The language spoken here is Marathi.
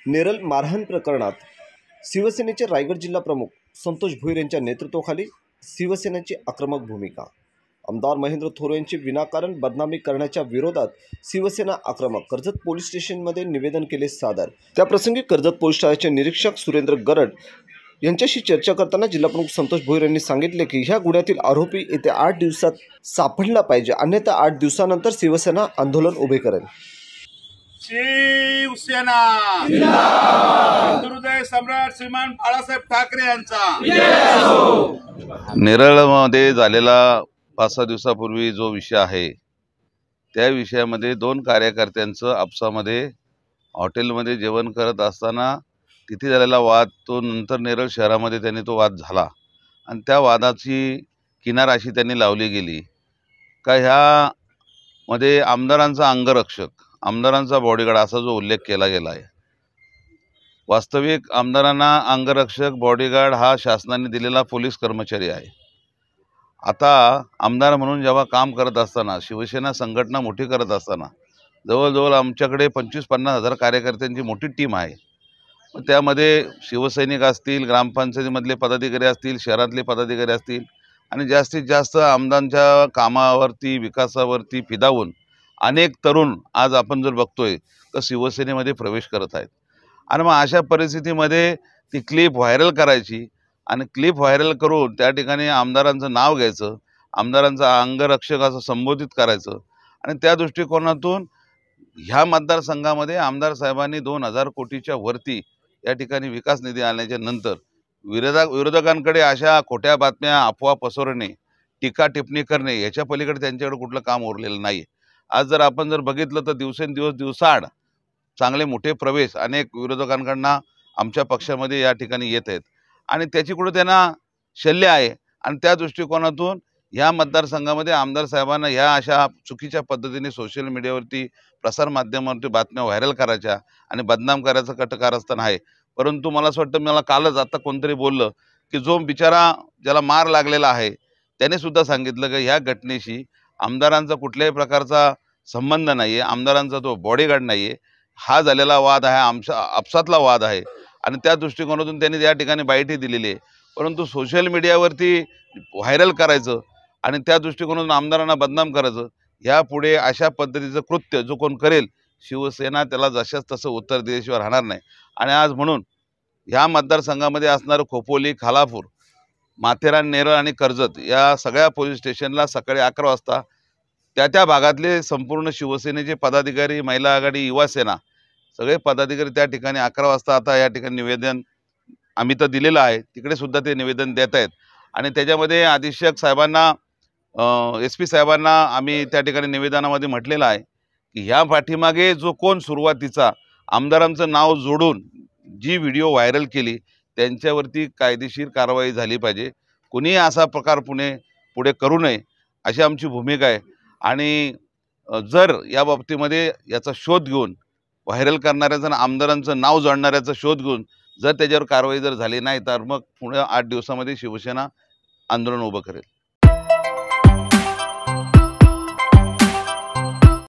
नेरळ मारहाण प्रकरणात शिवसेनेचे रायगड जिल्हा प्रमुख संतोष भोईर यांच्या नेतृत्वाखाली शिवसेनेची आक्रमक भूमिका। आमदार महेंद्र थोर यांची विनाकारण बदनामी करण्याच्या विरोधात शिवसेना आक्रमक। कर्जत पोलीस स्टेशनमध्ये निवेदन केले सादर। त्याप्रसंगी कर्जत पोलीस ठाण्याचे निरीक्षक सुरेंद्र गरड यांच्याशी चर्चा करताना जिल्हाप्रमुख संतोष भोईर यांनी सांगितले की ह्या गुन्ह्यातील आरोपी येत्या 8 दिवसात सापडला पाहिजे, अन्यथा 8 दिवसानंतर शिवसेना आंदोलन उभे करेल। शिवसेना हिंदुहृदय सम्राट श्रीमान बाळासाहेब ठाकरे यांचा नेरळमध्ये झालेला 5-6 दिवसापूर्वी जो विषय आहे त्या विषयामध्ये 2 कार्यकर्त्यांचं आपसामध्ये हॉटेलमध्ये जेवण करत असताना तिथे झालेला वाद, तो नंतर नेरळ शहरामध्ये त्यांनी तो वाद झाला आणि त्या वादाची किनार अशी त्यांनी लावली गेली का ह्यामध्ये आमदारांचा अंगरक्षक, आमदारांचा बॉडीगार्ड असा जो उल्लेख केला गेला आहे। वास्तविक आमदारांना अंगरक्षक, बॉडीगार्ड हा शासनाने दिलेला पोलीस कर्मचारी आहे। आता आमदार म्हणून जेव्हा काम करत असताना, शिवसेना संघटना मोठी करत असताना जवळजवळ आमच्याकडे 25-50 हजार कार्यकर्त्यांची मोठी टीम आहे। त्यामध्ये शिवसैनिक असतील, ग्रामपंचायतीमधले पदाधिकारी असतील, शहरातले पदाधिकारी असतील आणि जास्तीत जास्त आमदारांच्या कामावरती, विकासावरती फिदावून अनेक तरुण आज आपण जर बघतोय तर शिवसेनेमध्ये प्रवेश करत आहेत। आणि मग अशा परिस्थितीमध्ये ती क्लिप व्हायरल करायची आणि क्लिप व्हायरल करून त्या ठिकाणी आमदारांचं नाव घ्यायचं, आमदारांचा अंगरक्षक असं संबोधित करायचं आणि त्या दृष्टिकोनातून ह्या मतदारसंघामध्ये आमदार साहेबांनी 2000 कोटीच्या वरती या ठिकाणी विकास निधी आणल्याच्या नंतर विरोधकांकडे अशा खोट्या बातम्या, अफवा पसरवणे, टीका टिप्पणी करणे याच्या पलीकडे त्यांच्याकडे कुठलं काम उरलेलं नाही। आज जर आपण बघितलं तर दिवसाआड चांगले मोठे प्रवेश अनेक विरोधकांकडून आमच्या पक्षामध्ये या ठिकाणी येत आहेत आणि त्याची कुठे त्यांना शल्य आहे आणि त्या दृष्टिकोनातून ह्या मतदारसंघामध्ये आमदार साहेबांना ह्या अशा चुकीच्या पद्धतीने सोशल मीडियावरती, प्रसार माध्यमावरती बातम्या व्हायरल करायच्या आणि बदनाम करायचं कटकारस्थान आहे। परंतु मला असं वाटतं, मला कालच आता कोणतरी बोललं की जो बिचारा ज्याला मार लागलेला आहे त्याने सुद्धा सांगितलं की ह्या घटनेशी आमदारांचा कुठल्याही प्रकारचा संबंध नाही आहे, आमदारांचा तो बॉडीगार्ड नाही आहे, हा झालेला वाद आहे, आमच्या आपसातला वाद आहे आणि त्या दृष्टिकोनातून त्यांनी या ठिकाणी बाईटही दिलेली आहे। परंतु सोशल मीडियावरती व्हायरल करायचं आणि त्या दृष्टिकोनातून आमदारांना बदनाम करायचं, यापुढे अशा पद्धतीचं कृत्य जो कोण करेल शिवसेना त्याला जशाच तसं उत्तर दिल्याशिवाय राहणार नाही। आणि आज म्हणून ह्या मतदारसंघामध्ये असणारं खोपोली, खालापूर, माथेरान, नेरळ आणि कर्जत या सगळ्या पोलीस स्टेशनला सकाळी 11 वाजता त्या भागातले संपूर्ण शिवसेनेचे पदाधिकारी, महिला आघाडी, युवा सेना सगळे पदाधिकारी त्या ठिकाणी 11 वाजता आता या ठिकाणी निवेदन आम्ही तर दिलेलं आहे, तिकडे सुद्धा ते निवेदन देत आहेत आणि त्याच्यामध्ये अधीक्षक साहेबांना, SP साहेबांना आम्ही त्या ठिकाणी निवेदनामध्ये म्हटलेलं आहे की ह्या पाठीमागे जो कोण सुरुवातीचा आमदारांचं नाव जोडून जी व्हिडिओ व्हायरल केली त्यांच्यावरती कायदेशीर कारवाई झाली पाहिजे। कुणीही असा प्रकार पुढे करू नये अशी आमची भूमिका आहे आणि जर या बाबतीमध्ये याचा शोध घेऊन व्हायरल करणाऱ्याचं आणि आमदारांचं नाव जोडणाऱ्याचा शोध घेऊन जर त्याच्यावर कारवाई जर झाली नाही तर मग पुढे 8 दिवसामध्ये शिवसेना आंदोलन उभं करेल।